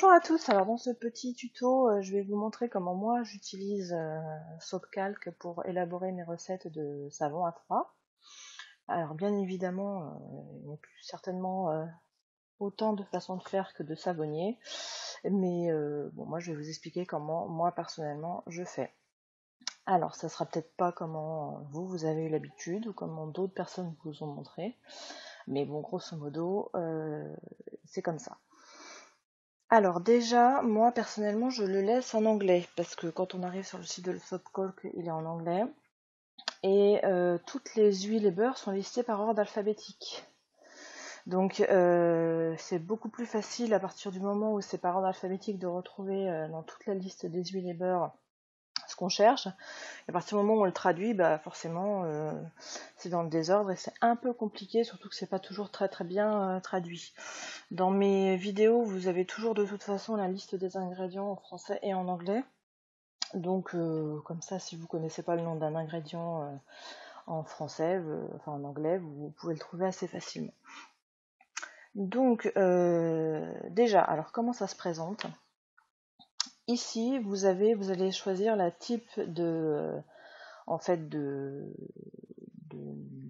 Bonjour à tous, alors dans ce petit tuto, je vais vous montrer comment moi j'utilise SoapCalc pour élaborer mes recettes de savon à froid. Alors bien évidemment, il n'y a plus certainement autant de façons de faire que de savonnier, mais bon, moi je vais vous expliquer comment moi personnellement je fais. Alors ça sera peut-être pas comment vous avez eu l'habitude ou comment d'autres personnes vous ont montré, mais bon grosso modo c'est comme ça. Alors déjà, moi personnellement, je le laisse en anglais parce que quand on arrive sur le site de SoapCalc, il est en anglais et toutes les huiles et beurres sont listées par ordre alphabétique. Donc c'est beaucoup plus facile à partir du moment où c'est par ordre alphabétique de retrouver dans toute la liste des huiles et beurres ce qu'on cherche. Et à partir du moment où on le traduit, bah forcément c'est dans le désordre et c'est un peu compliqué, surtout que c'est pas toujours très bien traduit. Dans mes vidéos, vous avez toujours de toute façon la liste des ingrédients en français et en anglais. Donc comme ça, si vous connaissez pas le nom d'un ingrédient en français, enfin en anglais, vous pouvez le trouver assez facilement. Donc déjà, alors comment ça se présente? Ici, vous allez choisir la type de en fait de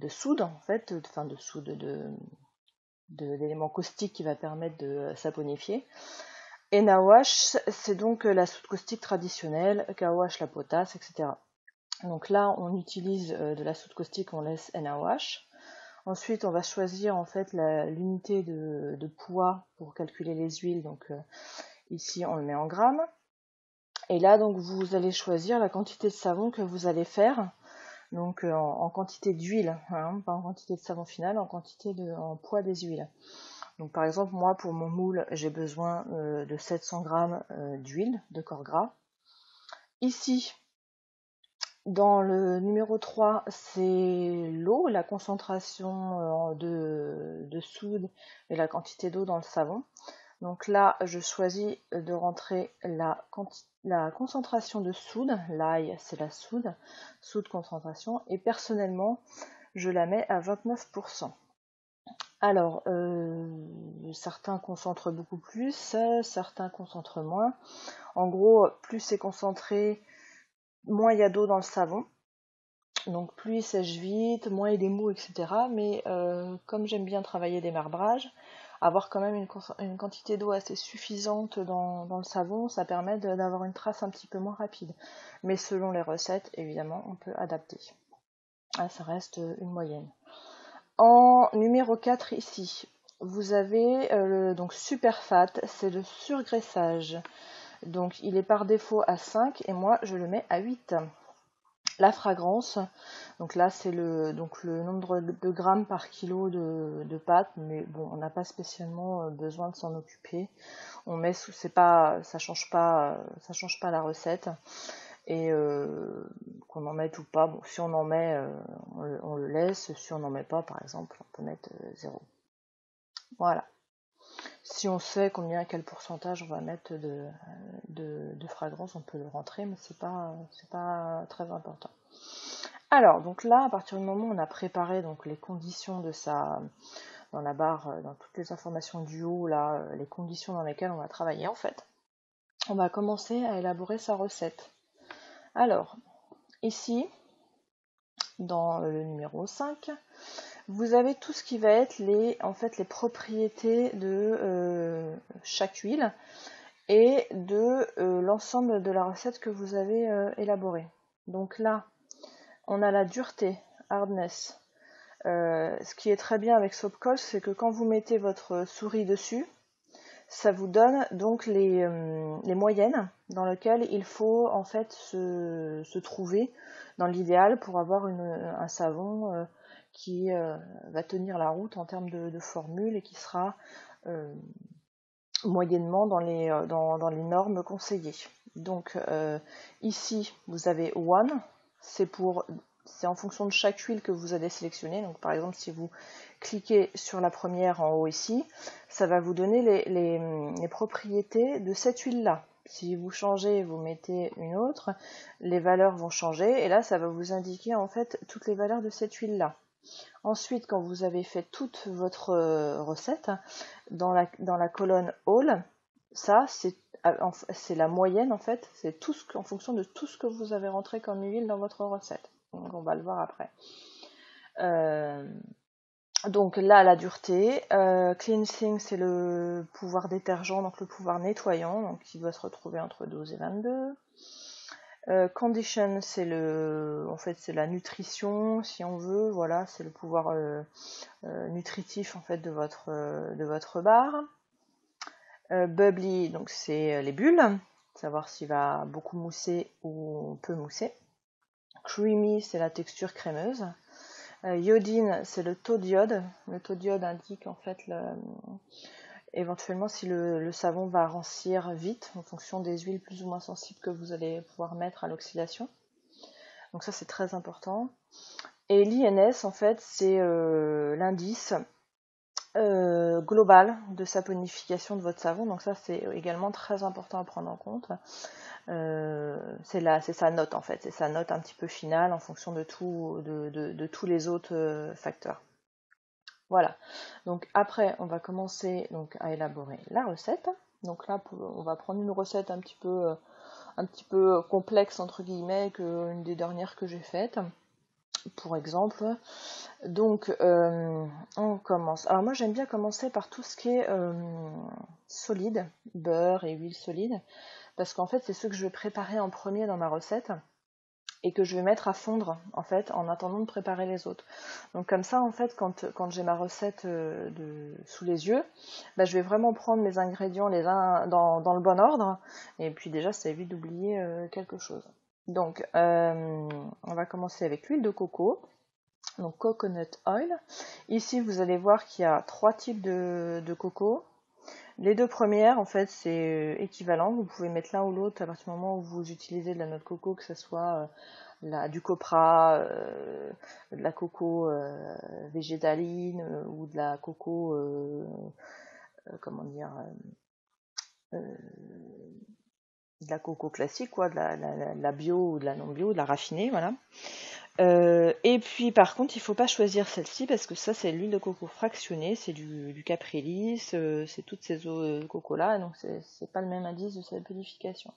soude en fait, enfin de soude d'éléments caustiques qui va permettre de saponifier. Et NaOH, c'est donc la soude caustique traditionnelle, KOH la potasse, etc. Donc là, on utilise de la soude caustique, on laisse NaOH. Ensuite, on va choisir en fait l'unité de poids pour calculer les huiles. Donc ici, on le met en grammes. Et là, donc, vous allez choisir la quantité de savon que vous allez faire. Donc en quantité d'huile, hein, pas en quantité de savon final, en poids des huiles. Donc par exemple, moi pour mon moule, j'ai besoin de 700 g d'huile de corps gras. Ici, dans le numéro 3, c'est l'eau, la concentration de soude et la quantité d'eau dans le savon. Donc là, je choisis de rentrer la concentration de soude. L'ail, c'est la soude concentration. Et personnellement, je la mets à 29%. Alors, certains concentrent beaucoup plus, certains concentrent moins. En gros, plus c'est concentré, moins il y a d'eau dans le savon. Donc plus il sèche vite, moins il est mou, etc. Mais comme j'aime bien travailler des marbrages, avoir quand même une quantité d'eau assez suffisante dans le savon, ça permet d'avoir une trace un petit peu moins rapide. Mais selon les recettes, évidemment, on peut adapter. Ah, ça reste une moyenne. En numéro 4 ici, vous avez donc super fat, c'est le surgraissage. Donc il est par défaut à 5 et moi je le mets à 8. La fragrance, donc là c'est le nombre de grammes par kilo de pâte, mais bon on n'a pas spécialement besoin de s'en occuper. On met ça change pas la recette et qu'on en mette ou pas. Bon si on en met, on le laisse. Si on n'en met pas par exemple, on peut mettre 0. Voilà. Si on sait quel pourcentage on va mettre de fragrance, on peut le rentrer, mais c'est pas très important. Alors, donc là, à partir du moment où on a préparé donc les conditions de dans la barre, dans toutes les informations du haut, là, les conditions dans lesquelles on va travailler, en fait, on va commencer à élaborer sa recette. Alors, ici, dans le numéro 5, vous avez tout ce qui va être les propriétés de chaque huile et de l'ensemble de la recette que vous avez élaborée. Donc là, on a la dureté, hardness. Ce qui est très bien avec SoapCalc, c'est que quand vous mettez votre souris dessus, ça vous donne donc les moyennes dans lesquelles il faut en fait se trouver dans l'idéal pour avoir un savon qui va tenir la route en termes de formule et qui sera moyennement dans les normes conseillées. Donc ici vous avez one, c'est en fonction de chaque huile que vous allez sélectionner. Donc par exemple si vous cliquez sur la première en haut ici, ça va vous donner les propriétés de cette huile là. Si vous changez, vous mettez une autre, les valeurs vont changer et là ça va vous indiquer en fait toutes les valeurs de cette huile là. Ensuite, quand vous avez fait toute votre recette, dans la colonne All, ça, c'est la moyenne en fait, c'est tout en fonction de tout ce que vous avez rentré comme huile dans votre recette. Donc on va le voir après. Donc là, la dureté. Cleansing, c'est le pouvoir détergent, donc le pouvoir nettoyant, donc qui doit se retrouver entre 12 et 22. Condition, c'est en fait, c'est la nutrition, si on veut, voilà, c'est le pouvoir nutritif en fait de votre bar. Bubbly, donc c'est les bulles, savoir s'il va beaucoup mousser ou peu mousser. Creamy, c'est la texture crémeuse. Iodine, c'est le taux d'iode. Le taux d'iode indique en fait éventuellement si le savon va rancir vite en fonction des huiles plus ou moins sensibles que vous allez pouvoir mettre à l'oxydation. Donc ça c'est très important. Et l'INS en fait c'est l'indice global de saponification de votre savon. Donc ça c'est également très important à prendre en compte. C'est sa note en fait, c'est sa note un petit peu finale en fonction de tous les autres facteurs. Voilà, donc après on va commencer donc à élaborer la recette. Donc là on va prendre une recette un petit peu complexe entre guillemets qu'une des dernières que j'ai faites, pour exemple. Donc on commence. Alors moi j'aime bien commencer par tout ce qui est solide, beurre et huile solide, parce qu'en fait c'est ce que je vais préparer en premier dans ma recette et que je vais mettre à fondre en fait en attendant de préparer les autres. Donc comme ça en fait quand j'ai ma recette sous les yeux, bah, je vais vraiment prendre mes ingrédients les uns dans le bon ordre, et puis déjà ça évite d'oublier quelque chose. Donc on va commencer avec l'huile de coco, donc coconut oil. Ici vous allez voir qu'il y a 3 types de coco. Les 2 premières, en fait, c'est équivalent. Vous pouvez mettre l'un ou l'autre à partir du moment où vous utilisez de la noix de coco, que ce soit du copra, de la coco végétaline ou de la coco, comment dire, de la coco classique, quoi, de la bio ou de la non bio, de la raffinée, voilà. Et puis par contre, il ne faut pas choisir celle-ci parce que ça c'est l'huile de coco fractionnée, c'est du caprilis, c'est toutes ces eaux de coco là, donc c'est pas le même indice de saponification.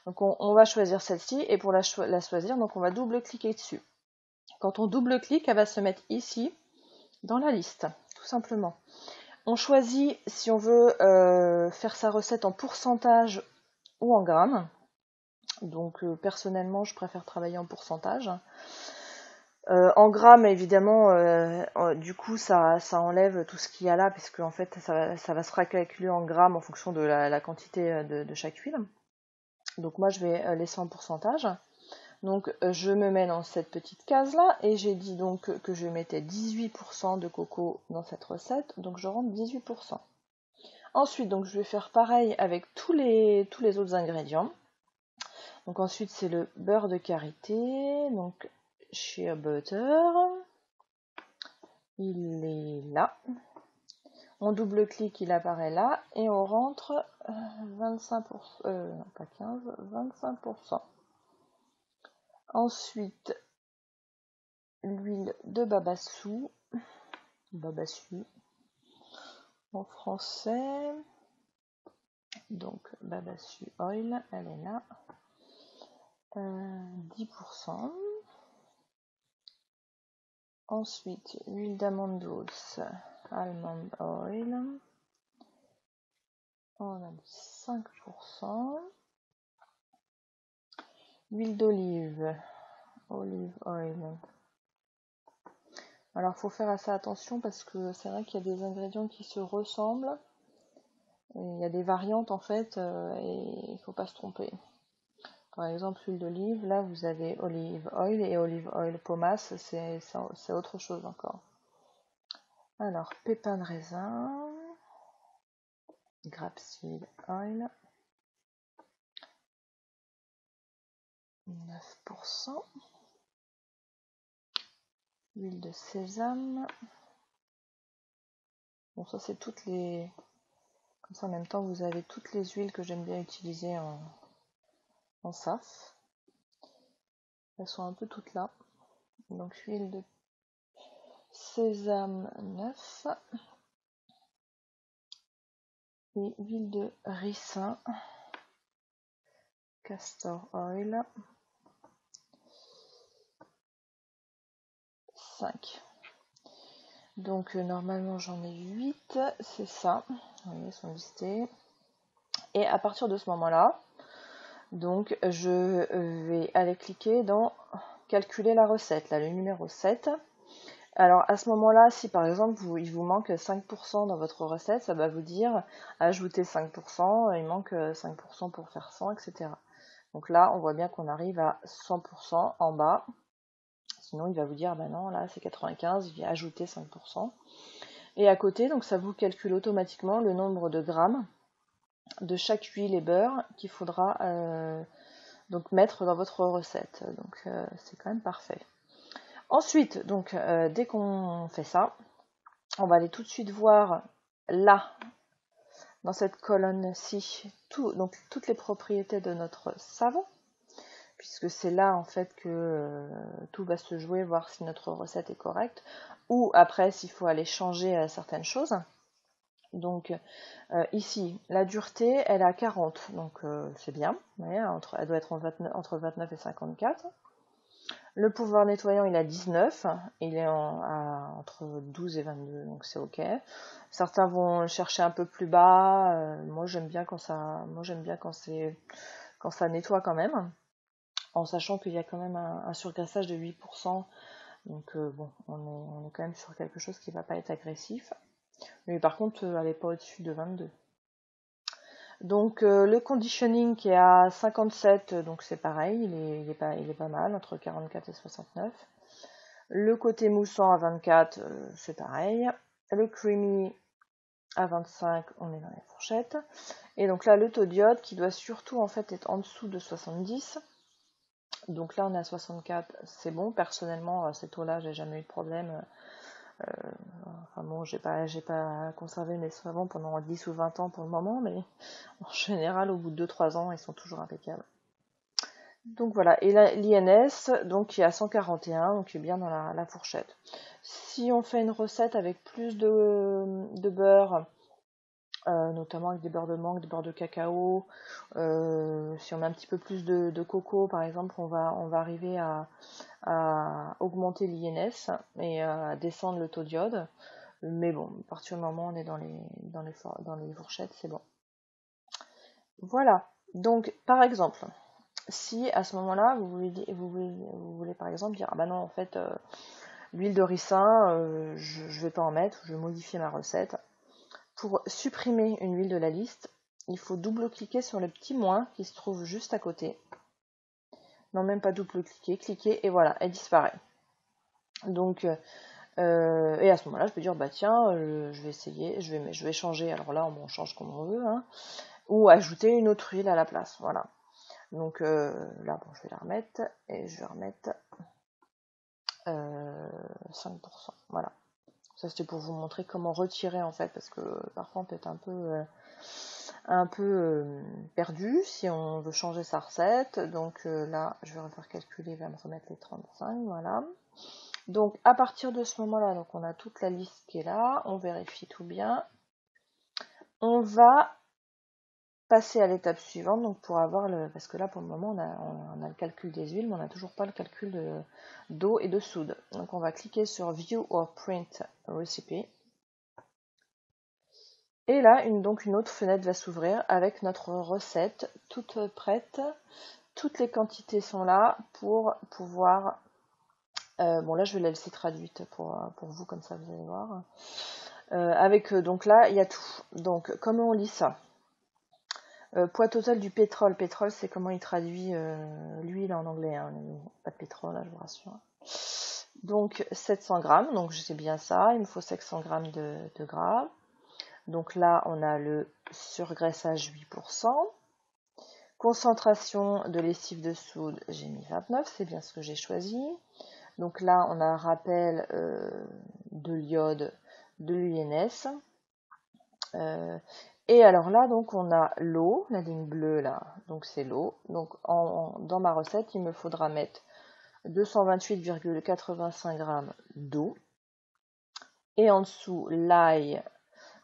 Donc on va choisir celle-ci, et pour la choisir, donc on va double-cliquer dessus. Quand on double-clique, elle va se mettre ici dans la liste, tout simplement. On choisit si on veut faire sa recette en pourcentage ou en grammes. Donc personnellement, je préfère travailler en pourcentage. En grammes, évidemment, du coup, ça enlève tout ce qu'il y a là, puisque en fait, ça va se recalculer en grammes en fonction de la quantité de chaque huile. Donc moi, je vais laisser en pourcentage. Donc je me mets dans cette petite case-là, et j'ai dit donc que je mettais 18% de coco dans cette recette, donc je rentre 18%. Ensuite, donc je vais faire pareil avec tous les autres ingrédients. Donc ensuite, c'est le beurre de karité, donc shea butter. Il est là. On double-clique, il apparaît là, et on rentre 25%, non pas 15, 25%. Ensuite, l'huile de babassou en français, donc babassou oil, elle est là, 10%. Ensuite, l'huile d'amande douce, almond oil, on a dit 5%. L'huile d'olive, olive oil. Alors faut faire assez attention parce que c'est vrai qu'il y a des ingrédients qui se ressemblent. Et il y a des variantes en fait, et il faut pas se tromper. Par exemple, l'huile d'olive, là vous avez olive oil, et olive oil pomace, c'est autre chose encore. Alors, pépins de raisin, grapeseed oil, 9%. Huile de sésame. Bon, ça c'est toutes les... Comme ça en même temps vous avez toutes les huiles que j'aime bien utiliser en SAF. Elles sont un peu toutes là. Donc huile de sésame 9. et huile de ricin, castor oil, 5. Donc normalement j'en ai 8, c'est ça. Vous voyez, ils sont listés. Et à partir de ce moment-là, donc je vais aller cliquer dans calculer la recette, là le numéro 7. Alors à ce moment-là, si par exemple il vous manque 5% dans votre recette, ça va vous dire ajouter 5%, il manque 5% pour faire 100, etc. Donc là, on voit bien qu'on arrive à 100% en bas. Sinon, il va vous dire, bah non, là c'est 95, il vient ajouter 5%. Et à côté, donc ça vous calcule automatiquement le nombre de grammes de chaque huile et beurre qu'il faudra donc mettre dans votre recette. Donc c'est quand même parfait. Ensuite, donc dès qu'on fait ça, on va aller tout de suite voir là, dans cette colonne-ci, donc toutes les propriétés de notre savon, puisque c'est là en fait que tout va se jouer, voir si notre recette est correcte, ou après s'il faut aller changer certaines choses. Donc ici, la dureté, elle est à 40, donc c'est bien, vous voyez, elle doit être entre 29 et 54. Le pouvoir nettoyant, il est à 19, il est entre 12 et 22, donc c'est ok. Certains vont le chercher un peu plus bas, moi j'aime bien quand ça nettoie quand même, en sachant qu'il y a quand même un surgraissage de 8%, donc bon, on est quand même sur quelque chose qui ne va pas être agressif. Mais par contre, elle n'est pas au-dessus de 22. Donc le conditioning qui est à 57, donc c'est pareil, il est pas mal, entre 44 et 69. Le côté moussant à 24, c'est pareil. Le creamy à 25, on est dans les fourchettes. Et donc là, le taux d'iode qui doit surtout en fait être en dessous de 70. Donc là, on est à 64, c'est bon. Personnellement, ces taux-là, j'ai jamais eu de problème. Enfin bon, j'ai pas conservé mes savons pendant 10 ou 20 ans pour le moment, mais en général, au bout de 2-3 ans, ils sont toujours impeccables. Donc voilà, et l'INS, donc qui est à 141, donc qui est bien dans la fourchette. Si on fait une recette avec plus de beurre, notamment avec des beurres de mangue, des beurres de cacao, si on met un petit peu plus de coco par exemple, on va arriver à augmenter l'INS et à descendre le taux d'iode. Mais bon, à partir du moment où on est dans les fourchettes, c'est bon. Voilà, donc par exemple, si à ce moment-là, vous voulez par exemple dire, ah bah non, en fait, l'huile de ricin, je vais pas en mettre, je vais modifier ma recette. Pour supprimer une huile de la liste, il faut double-cliquer sur le petit moins qui se trouve juste à côté. Non, même pas double-cliquer, cliquer et voilà, elle disparaît. Donc, et à ce moment-là, je peux dire, bah tiens, je vais essayer, je vais changer. Alors là, on change comme on veut, hein, ou ajouter une autre huile à la place, voilà. Donc là, bon, je vais la remettre et je vais remettre 5%. Voilà. Ça, c'était pour vous montrer comment retirer en fait, parce que parfois on peut être un peu perdu si on veut changer sa recette. Donc là, je vais refaire calculer, il va me remettre les 35, voilà. Donc à partir de ce moment-là, donc on a toute la liste qui est là, on vérifie tout bien. On va passer à l'étape suivante, donc pour avoir parce que là pour le moment on a le calcul des huiles, mais on n'a toujours pas le calcul d'eau et de soude. Donc on va cliquer sur View or Print Recipe. Et là, donc une autre fenêtre va s'ouvrir avec notre recette toute prête. Toutes les quantités sont là pour pouvoir... bon là je vais la laisser traduite pour vous, comme ça vous allez voir. Donc là, il y a tout. Donc comment on lit ça? Poids total du pétrole. Pétrole, c'est comment il traduit l'huile en anglais. Hein. Pas de pétrole, là, je vous rassure. Donc 700 grammes, donc je sais bien ça. Il me faut 500 grammes de gras. Donc là, on a le surgraissage 8%. Concentration de lessive de soude, j'ai mis 29, c'est bien ce que j'ai choisi. Donc là, on a un rappel de l'iode, de l'UNS. Et alors là, donc on a l'eau, la ligne bleue là, donc c'est l'eau. Donc dans ma recette, il me faudra mettre 228,85 g d'eau. Et en dessous, l'ail,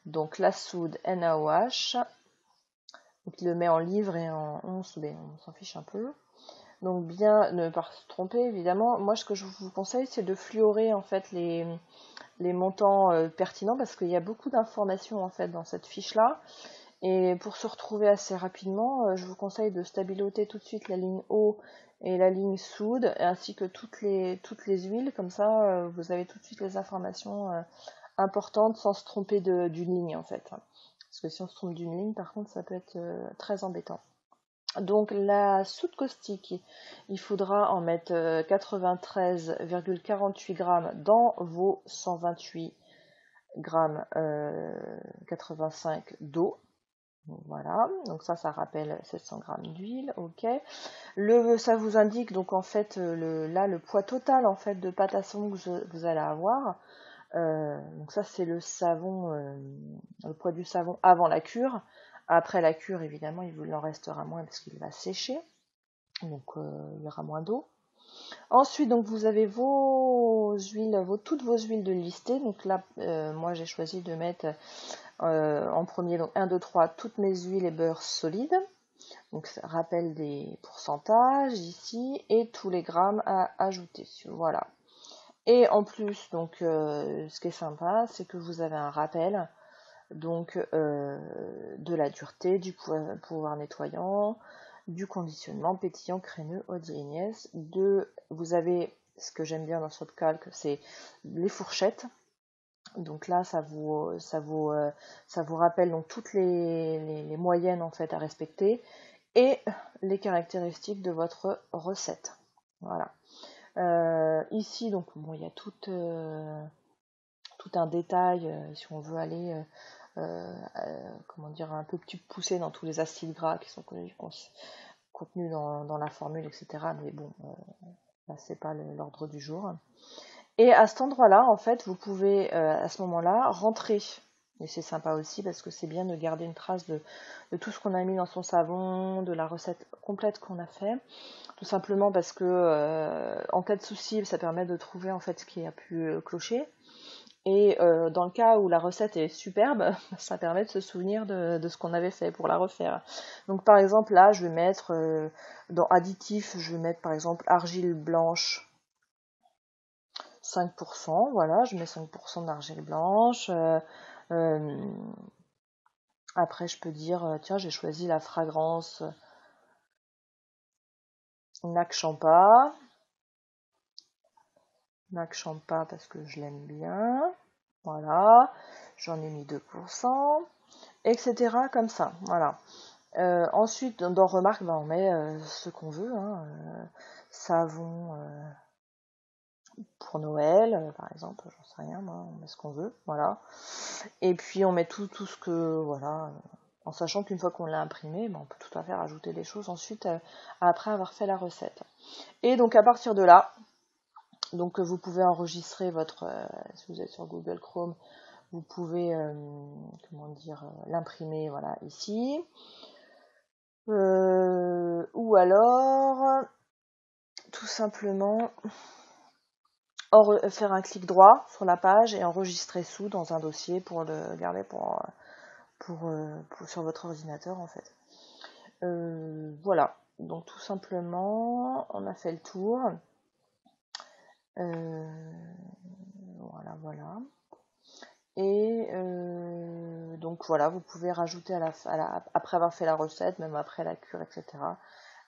Donc la soude NaOH. Donc il le met en livres et en onces, mais on s'en fiche un peu. Donc bien ne pas se tromper évidemment. Moi ce que je vous conseille c'est de fluorer en fait les montants pertinents parce qu'il y a beaucoup d'informations en fait dans cette fiche là. Et pour se retrouver assez rapidement, je vous conseille de stabiloter tout de suite la ligne eau et la ligne soude, ainsi que toutes les huiles, comme ça vous avez tout de suite les informations importantes sans se tromper d'une ligne en fait. Parce que si on se trompe d'une ligne, par contre, ça peut être très embêtant. Donc la soude caustique, il faudra en mettre 93,48 grammes dans vos 128 grammes 85 d'eau. Voilà, donc ça rappelle 700 grammes d'huile, ok. Ça vous indique donc en fait le poids total en fait de pâte à savon que vous allez avoir. Donc ça c'est le savon, le poids du savon avant la cure. Après la cure évidemment il vous en restera moins parce qu'il va sécher, donc il y aura moins d'eau. Ensuite donc vous avez vos huiles, toutes vos huiles de listée. Donc là moi j'ai choisi de mettre en premier, donc 1, 2, 3, toutes mes huiles et beurres solides. Donc ça rappelle des pourcentages ici et tous les grammes à ajouter. Voilà. Et en plus, donc ce qui est sympa, c'est que vous avez un rappel donc de la dureté, du pouvoir nettoyant, du conditionnement pétillant, crémeux, haute lignesse. Vous avez, ce que j'aime bien dans Sopcalc, c'est les fourchettes. Donc là, ça vous rappelle donc toutes les moyennes en fait à respecter et les caractéristiques de votre recette. Voilà. Ici, donc bon, il y a tout un détail si on veut aller comment dire un peu plus poussé dans tous les acides gras qui sont contenus dans la formule, etc. Mais bon, là c'est pas l'ordre du jour. Et à cet endroit-là, en fait, vous pouvez à ce moment-là rentrer. Et c'est sympa aussi parce que c'est bien de garder une trace de tout ce qu'on a mis dans son savon, de la recette complète qu'on a fait. Tout simplement parce que en cas de souci, ça permet de trouver en fait ce qui a pu clocher. Et dans le cas où la recette est superbe, ça permet de se souvenir de ce qu'on avait fait pour la refaire. Donc par exemple là, je vais mettre dans additif, je vais mettre par exemple argile blanche 5%, voilà, je mets 5% d'argile blanche. Après, je peux dire, tiens, j'ai choisi la fragrance Nac Champa. Nac Champa parce que je l'aime bien. Voilà, j'en ai mis 2%, etc. comme ça, voilà. Ensuite, dans remarque, on met ce qu'on veut, hein, savon pour Noël, par exemple, j'en sais rien, moi, on met ce qu'on veut, voilà. Et puis on met tout ce que, voilà, en sachant qu'une fois qu'on l'a imprimé, on peut tout à fait rajouter des choses ensuite après avoir fait la recette. Et donc à partir de là, donc vous pouvez enregistrer si vous êtes sur Google Chrome, vous pouvez l'imprimer, voilà, ici. Ou alors tout simplement faire un clic droit sur la page et enregistrer sous dans un dossier pour le garder sur votre ordinateur en fait. Voilà, donc tout simplement on a fait le tour. Voilà. Et donc voilà, vous pouvez rajouter après avoir fait la recette, même après la cure, etc.,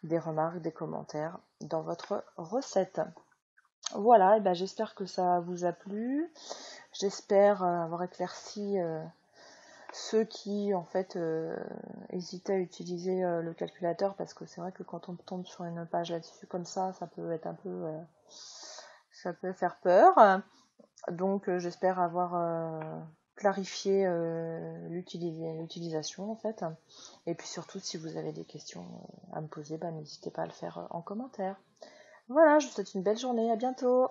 des remarques, des commentaires dans votre recette. Voilà, et ben j'espère que ça vous a plu. J'espère avoir éclairci ceux qui en fait hésitaient à utiliser le calculateur, parce que c'est vrai que quand on tombe sur une page là-dessus comme ça peut être un peu ça peut faire peur. Donc j'espère avoir clarifié l'utilisation en fait. Et puis surtout, si vous avez des questions à me poser, n'hésitez pas à le faire en commentaire. Voilà, je vous souhaite une belle journée, à bientôt.